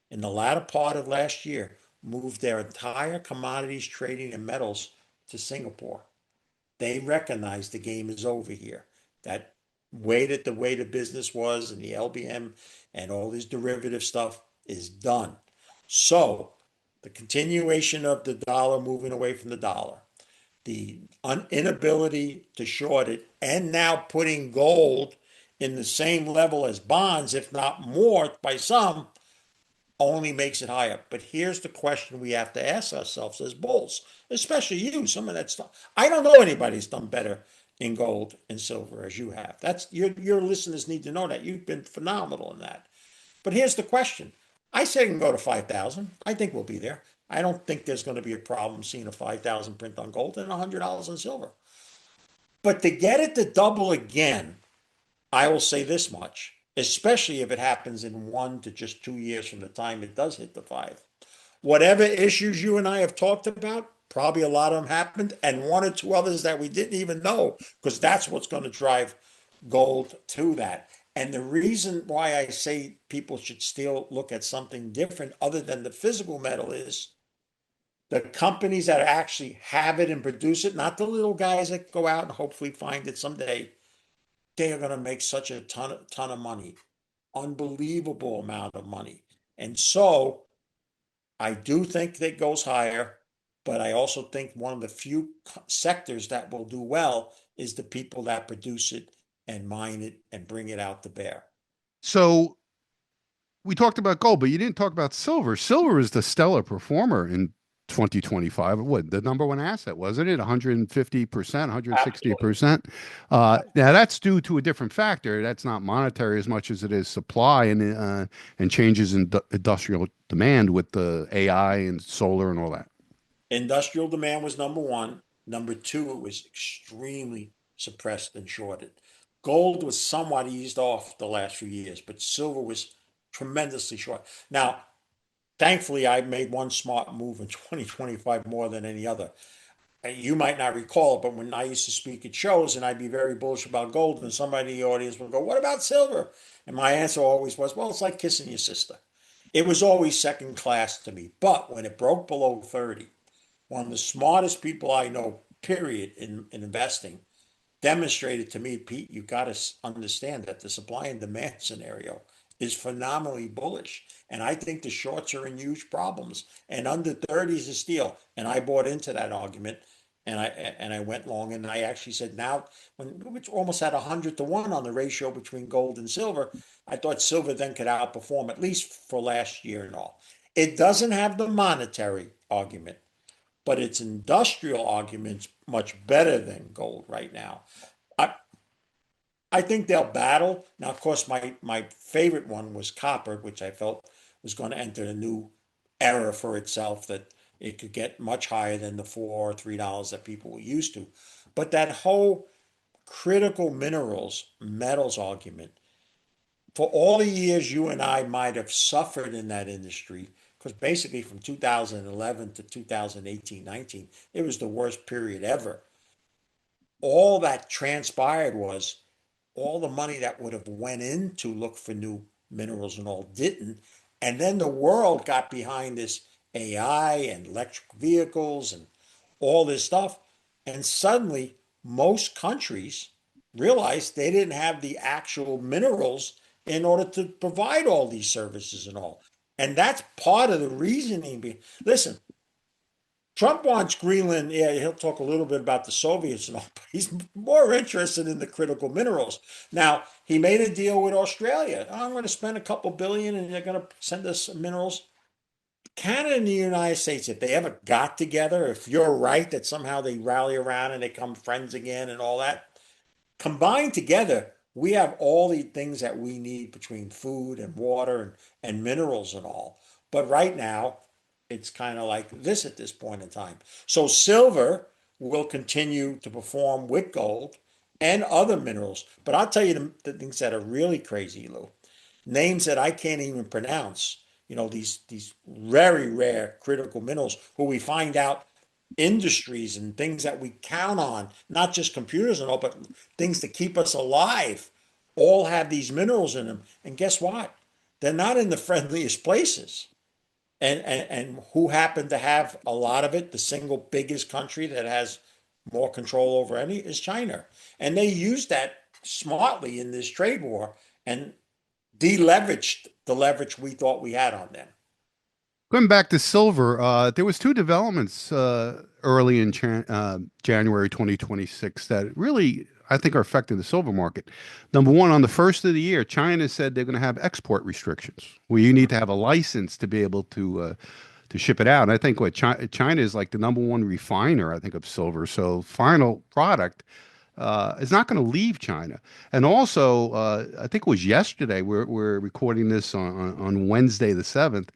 in the latter part of last year, moved their entire commodities trading and metals to Singapore. They recognized the game is over here. That the way the business was and the LBM and all this derivative stuff is done. So the continuation of the dollar moving away from the dollar, the inability to short it, and now putting gold in the same level as bonds, if not more by some, only makes it higher. But here's the question we have to ask ourselves as bulls, especially you, some of that stuff. I don't know anybody who's done better in gold and silver as you have. That's your listeners need to know that. You've been phenomenal in that. But here's the question. I say we can go to 5,000. I think we'll be there. I don't think there's going to be a problem seeing a 5,000 print on gold and $100 on silver. But to get it to double again, I will say this much, especially if it happens in 1 to just 2 years from the time it does hit the five. Whatever issues you and I have talked about, probably a lot of them happened, and one or two others that we didn't even know, because that's what's going to drive gold to that. And the reason why I say people should still look at something different other than the physical metal is the companies that actually have it and produce it, not the little guys that go out and hopefully find it someday, they are going to make such a ton of money, unbelievable amount of money. And so I do think that goes higher, but I also think one of the few sectors that will do well is the people that produce it and mine it and bring it out to bear. So we talked about gold, but you didn't talk about silver. Silver is the stellar performer in 2025. What the number one asset, wasn't it? 150%, Absolutely. 160%. Now that's due to a different factor. That's not monetary as much as it is supply and changes in industrial demand with the AI and solar and all that. Industrial demand was number one. Number two, it was extremely suppressed and shorted. Gold was somewhat eased off the last few years, but silver was tremendously short. Now, thankfully, I made one smart move in 2025 more than any other. You might not recall, but when I used to speak at shows and I'd be very bullish about gold, and somebody in the audience would go, "What about silver?" And my answer always was, "Well, it's like kissing your sister." It was always second class to me. But when it broke below 30, one of the smartest people I know, period, in investing, demonstrated to me, Pete, you got to understand that the supply and demand scenario is phenomenally bullish. And I think the shorts are in huge problems. And under 30 is a steal. And I bought into that argument. And I went long, and I actually said now when it's almost at 100 to 1 on the ratio between gold and silver, I thought silver then could outperform at least for last year and all. It doesn't have the monetary argument, but its industrial argument's much better than gold right now. I, I think they'll battle. Now, of course, my favorite one was copper, which I felt was going to enter a new era for itself, that it could get much higher than the $4 or $3 that people were used to. But that whole critical minerals, metals argument, for all the years you and I might have suffered in that industry, because basically from 2011 to 2018, 19, it was the worst period ever. All that transpired was all the money that would have went in to look for new minerals and all didn't. And then the world got behind this AI and electric vehicles and all this stuff. And suddenly, most countries realized they didn't have the actual minerals in order to provide all these services and all. And that's part of the reasoning. Listen, Trump wants Greenland. Yeah, he'll talk a little bit about the Soviets and all, but he's more interested in the critical minerals. Now, he made a deal with Australia. I'm going to spend a couple billion and they're going to send us minerals. Canada and the United States, if they ever got together, if you're right that somehow they rally around and they become friends again and all that, combined together, we have all the things that we need between food and water and minerals and all. But right now, it's kind of like this at this point in time. So silver will continue to perform with gold and other minerals. But I'll tell you the things that are really crazy, Lou. Names that I can't even pronounce. You know, these very rare critical minerals who we find out industries and things that we count on, not just computers and all, but things to keep us alive, all have these minerals in them. And guess what? They're not in the friendliest places. And who happen to have a lot of it, the single biggest country that has more control over any is China. And they used that smartly in this trade war and deleveraged the leverage we thought we had on them. Going back to silver, there was two developments early in January 2026 that really, I think, are affecting the silver market. Number one, on the first of the year, China said they're going to have export restrictions, where you need to have a license to be able to ship it out. And I think what China is like the number one refiner, I think, of silver. So final product is not going to leave China. And also, I think it was yesterday, we're recording this on Wednesday the 7th.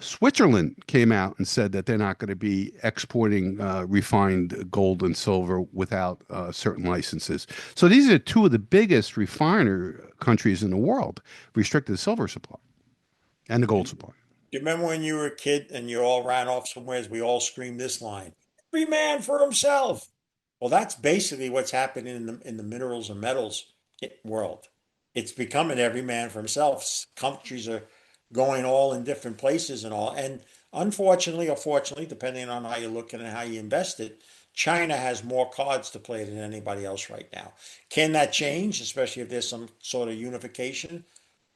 Switzerland came out and said that they're not going to be exporting refined gold and silver without certain licenses. So these are two of the biggest refiner countries in the world, restricted the silver supply and the gold supply. Do you remember when you were a kid and you all ran off somewhere as we all screamed this line, every man for himself? Well, that's basically what's happening in the minerals and metals world. It's becoming every man for himself. Countries are going all in different places and all. And unfortunately or fortunately, depending on how you look at it and how you invest it, China has more cards to play than anybody else right now. Can that change, especially if there's some sort of unification?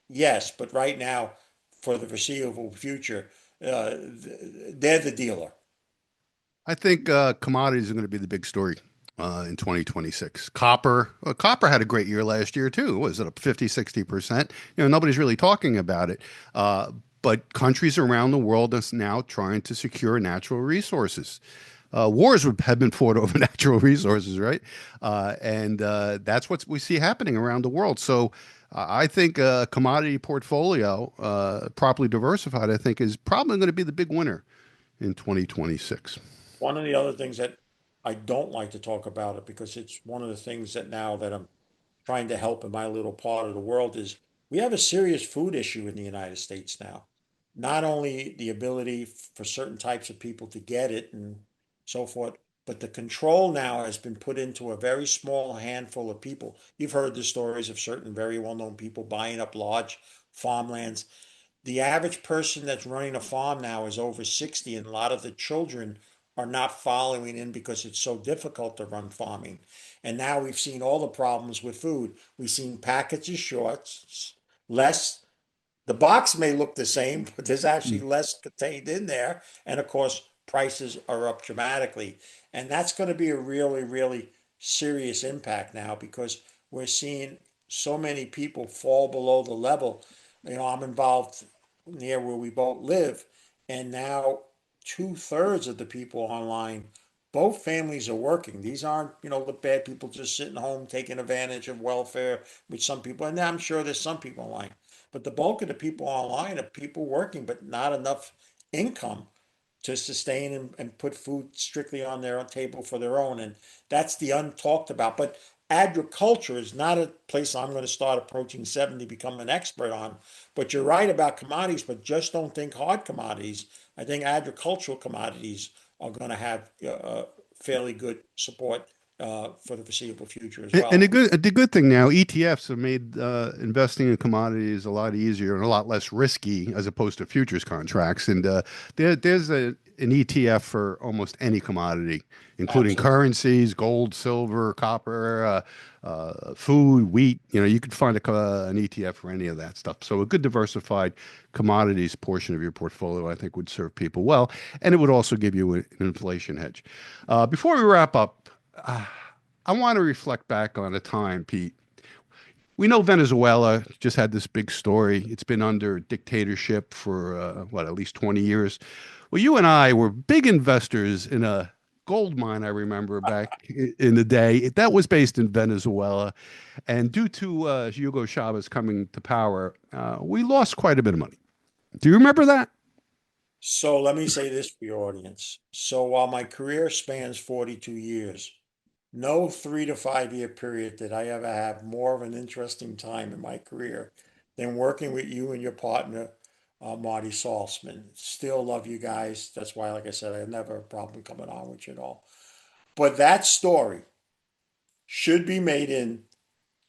Yes, but right now, for the foreseeable future, they're the dealer. I think commodities are going to be the big story in 2026. Copper had a great year last year too. Was it up 50, 60%? Nobody's really talking about it. But countries around the world are now trying to secure natural resources. Wars have been fought over natural resources, right? And that's what we see happening around the world. So I think a commodity portfolio, properly diversified, I think is probably going to be the big winner in 2026. One of the other things that I don't like to talk about it because it's one of the things that now that I'm trying to help in my little part of the world is we have a serious food issue in the United States now. Not only the ability for certain types of people to get it and so forth, but the control now has been put into a very small handful of people. You've heard the stories of certain very well-known people buying up large farmlands. The average person that's running a farm now is over 60, and a lot of the children are not following in because it's so difficult to run farming. And now we've seen all the problems with food. We've seen packages shorts, less, the box may look the same, but there's actually less contained in there. And of course, prices are up dramatically. And that's going to be a really, really serious impact now because we're seeing so many people fall below the level. I'm involved near where we both live, and now two-thirds of the people online, both families are working. These aren't, the bad people just sitting home taking advantage of welfare, which some people, and I'm sure there's some people online. But the bulk of the people online are people working, but not enough income to sustain and put food strictly on their own table for their own. And that's the untalked about. But agriculture is not a place I'm going to start approaching 70, become an expert on. But you're right about commodities, but just don't think hard commodities. I think agricultural commodities are going to have fairly good support for the foreseeable future as And well. the good thing now, ETFs have made investing in commodities a lot easier and a lot less risky as opposed to futures contracts. And there's an ETF for almost any commodity, including Absolutely. currencies, gold, silver, copper, food, wheat. You know, you could find an ETF for any of that stuff. So a good diversified commodities portion of your portfolio, I think, would serve people well, and it would also give you an inflation hedge. Before we wrap up. I want to reflect back on a time, Pete. We know Venezuela just had this big story. It's been under dictatorship for at least 20 years. Well, you and I were big investors in a gold mine, I remember back in the day. That was based in Venezuela. And due to Hugo Chavez coming to power, we lost quite a bit of money. Do you remember that? So let me say this for your audience. So while my career spans 42 years, no 3 to 5 year period did I ever have more of an interesting time in my career than working with you and your partner, Marty Saltzman. Still love you guys. That's why, like I said, I have never a problem coming on with you at all. But that story should be made in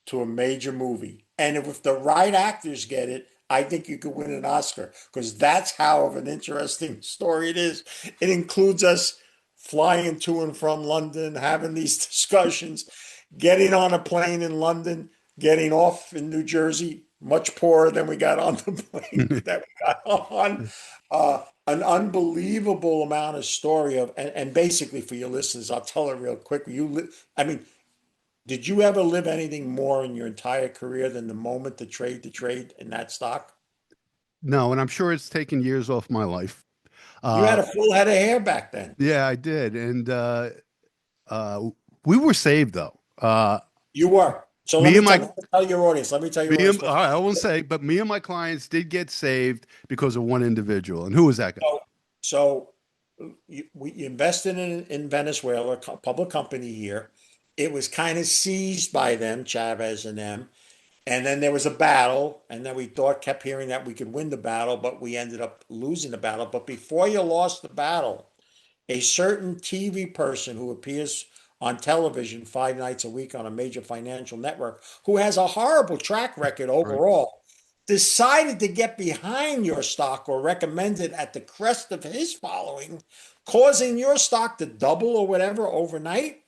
to a major movie. And if the right actors get it, I think you could win an Oscar because that's how of an interesting story it is. It includes us flying to and from London, having these discussions, getting on a plane in London, getting off in New Jersey, much poorer than we got on the plane that we got on. An unbelievable amount of story of, and basically for your listeners, I'll tell it real quick. I mean, did you ever live anything more in your entire career than the moment to trade in that stock? No, and I'm sure it's taken years off my life. You had Uh, a full head of hair back then. yeah, I did. And uh, we were saved, though. You were. So Me and my let me tell your audience. Let me tell your audience all what. right, I won't say, but me and my clients did get saved because of one individual. And who was that guy? So, so we invested in Venezuela, a public company here. It was kind of seized by them, Chavez and them. And then there was a battle, and then we kept hearing that we could win the battle, but we ended up losing the battle. But before you lost the battle, a certain TV person who appears on television 5 nights a week on a major financial network, who has a horrible track record Right. overall, decided to get behind your stock or recommend it at the crest of his following, causing your stock to double or whatever overnight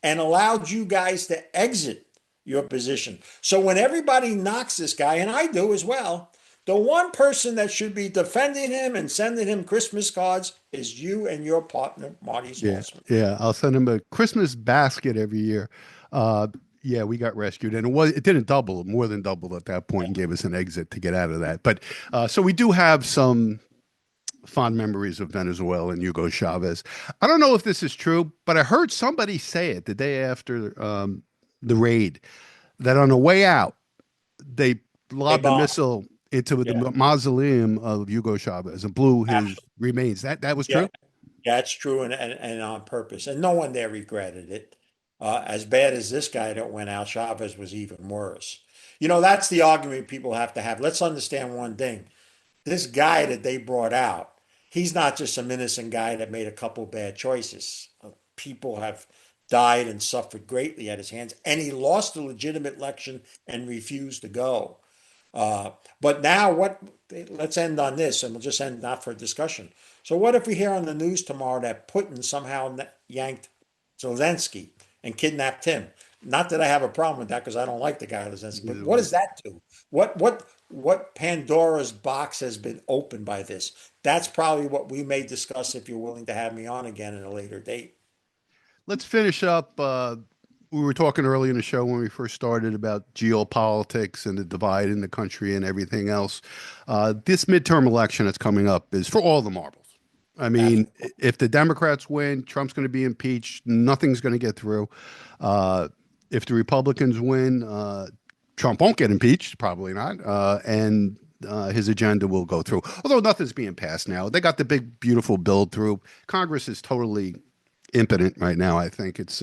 and allowed you guys to exit your position. So when everybody knocks this guy, and I do as well, the one person that should be defending him and sending him Christmas cards is you and your partner, Marty Yeah. Saltzman. Yeah. I'll send him a Christmas basket every year. Uh, yeah, we got rescued, and it didn't double, more than double at that point, and gave us an exit to get out of that. But so we do have some fond memories of Venezuela and Hugo Chavez. I don't know if this is true, but I heard somebody say it the day after the raid that on the way out they They lobbed a bombed. missile into the Yeah, mausoleum of Hugo Chavez and blew his absolutely. remains. That was Yeah, true. yeah, it's true and on purpose. And no one there regretted it. As bad as this guy that went out, Chavez was even worse. That's the argument people have to have. Let's understand one thing. This guy that they brought out, he's not just some innocent guy that made a couple bad choices. People have died and suffered greatly at his hands, and he lost the legitimate election and refused to go. Uh, but now, what? Let's end on this, and we'll just end not for a discussion. So, what if we hear on the news tomorrow that Putin somehow yanked Zelensky and kidnapped him? Not that I have a problem with that because I don't like the guy Zelensky, but Neither what way. does that do? What Pandora's box has been opened by this? That's probably what we may discuss if you're willing to have me on again at a later date. Let's finish up. We were talking early in the show when we first started about geopolitics and the divide in the country and everything else. This midterm election that's coming up is for all the marbles. I mean, Absolutely. if the Democrats win, Trump's going to be impeached. Nothing's going to get through. Uh, if the Republicans win, Trump won't get impeached, probably not. And his agenda will go through. Although nothing's being passed now. They got the big, beautiful bill through. Congress is totally impotent right now. I think it's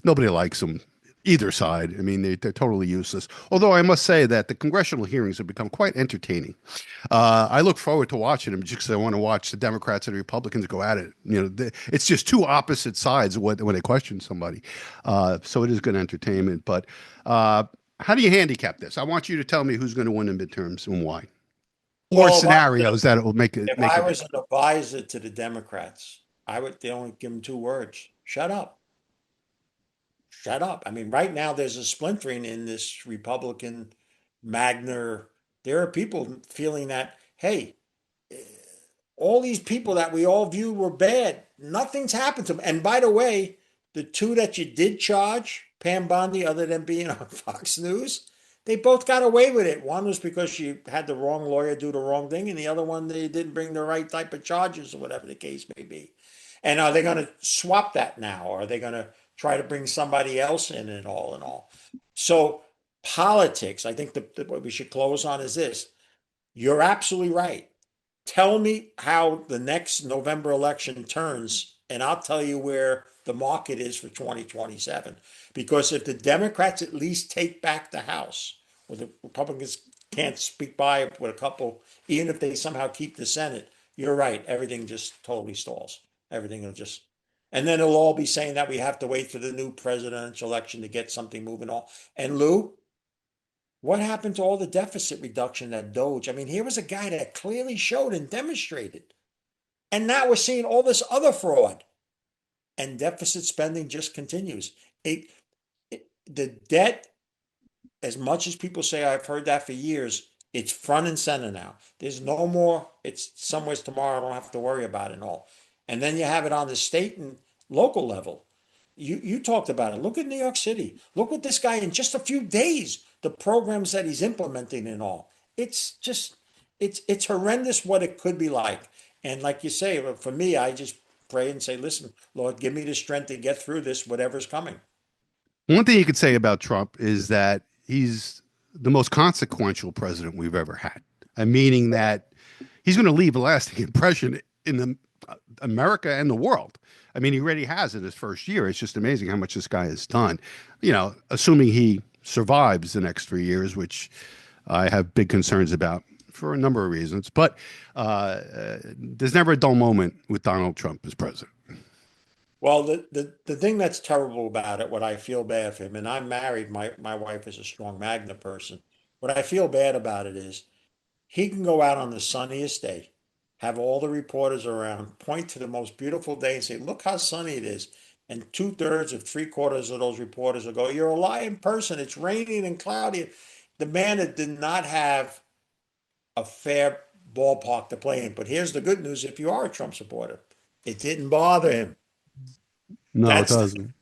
nobody likes him. either side. I mean, they're totally useless. Although I must say that the congressional hearings have become quite entertaining. I look forward to watching them just because I want to watch the Democrats and the Republicans go at it. It's just two opposite sides when they question somebody. So it is good entertainment. But how do you handicap this? I want you to tell me who's going to win in midterms and why, or Well, scenarios that it will if make I a was difference. an advisor to the Democrats, I would they only give them two words: shut up. Shut up. I mean, right now there's a splintering in this Republican Magner. There are people feeling that, hey, all these people that we all viewed were bad, nothing's happened to them. And by the way, the two that you did charge, Pam Bondi, other than being on Fox News, they both got away with it. One was because she had the wrong lawyer do the wrong thing, and the other one, they didn't bring the right type of charges or whatever the case may be. And are they going to swap that now? Or are they going to try to bring somebody else in and all and all? So, politics, I think what we should close on is this. You're absolutely right. Tell me how the next November election turns, and I'll tell you where the market is for 2027. Because if the Democrats at least take back the House, or the Republicans can't speak by with a couple, even if they somehow keep the Senate, you're right. Everything just totally stalls. Everything will just, and then it'll all be saying that we have to wait for the new presidential election to get something moving on. And Lou, what happened to all the deficit reduction at Doge? I mean, here was a guy that clearly showed and demonstrated. And now we're seeing all this other fraud, and deficit spending just continues. It, the debt, as much as people say, I've heard that for years, it's front and center now. There's no more, it's somewhere's tomorrow, I don't have to worry about it and all. And then you have it on the state and local level. You talked about it. Look at New York City. Look what this guy in just a few days, the programs that he's implementing and all. It's just it's horrendous what it could be like. And like you say, for me, I just pray and say, listen, Lord, give me the strength to get through this, whatever's coming. One thing you could say about Trump is that he's the most consequential president we've ever had. Meaning that he's going to leave a lasting impression in America and the world. I mean, he already has in his first year. It's just amazing how much this guy has done. Assuming he survives the next 3 years, which I have big concerns about for a number of reasons. But there's never a dull moment with Donald Trump as president. Well, the thing that's terrible about it, what I feel bad for him, and I'm married, my wife is a strong Magna person. What I feel bad about it is he can go out on the sunniest day, have all the reporters around, point to the most beautiful day and say, look how sunny it is. And two-thirds or three-quarters of those reporters will go, you're a lying person. It's raining and cloudy. The man that did not have a fair ballpark to play in. But here's the good news if you are a Trump supporter, it didn't bother him. No, it That's the doesn't.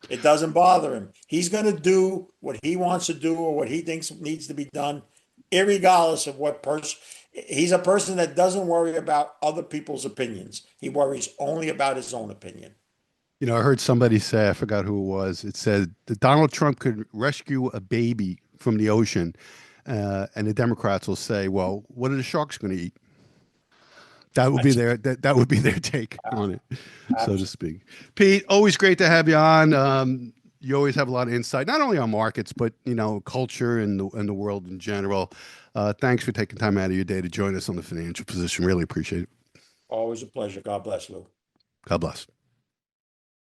It doesn't bother him. He's going to do what he wants to do or what he thinks needs to be done, irregardless of what person. He's a person that doesn't worry about other people's opinions. He worries only about his own opinion. I heard somebody say, I forgot who it was. It said that Donald Trump could rescue a baby from the ocean, and the Democrats will say, "Well, what are the sharks going to eat?" That would be That's that would be their take on it, so to absolutely speak. Pete, always great to have you on. You always have a lot of insight, not only on markets, but culture and the world in general. Thanks for taking time out of your day to join us on the Financial Position. Really appreciate it. always a pleasure. God bless, Lou. God bless.